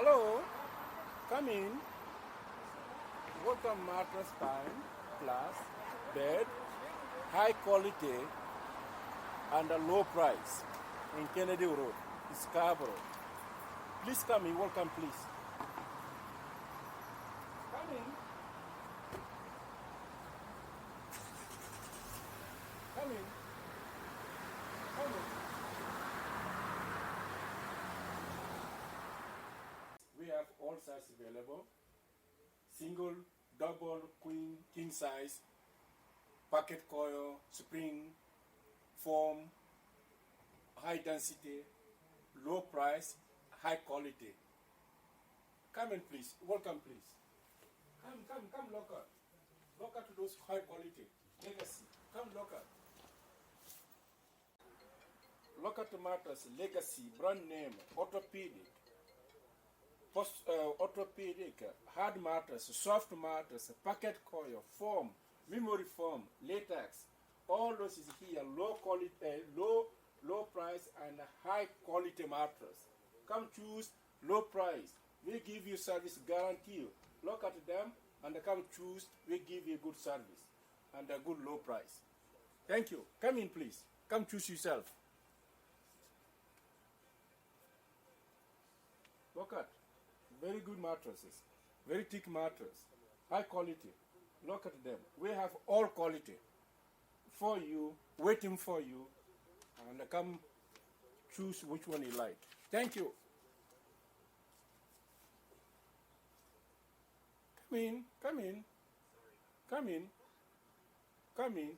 Hello, come in. Welcome mattress time, class, bed, high quality and a low price in Kennedy Road, Scarborough. Please come in, welcome please. Come in. Come in. Come in. We have all sizes available. Single, double, queen, king size, packet coil, spring, foam, high density, low price, high quality. Come in please, welcome please. Come local. Local to those high quality. Legacy, come local. Local to mattress, legacy, brand name, orthopedic. Orthopedic, hard mattress, soft mattress, packet coil, foam, memory foam, latex, all those is here, low quality, low price and high quality mattress. Come choose low price. We give you service guarantee. Look at them and come choose. We give you good service and a good low price. Thank you. Come in please. Come choose yourself. Look at. Very good mattresses, very thick mattress, high quality. Look at them. We have all quality for you, waiting for you, and come choose which one you like. Thank you. Come in, come in, come in, come in.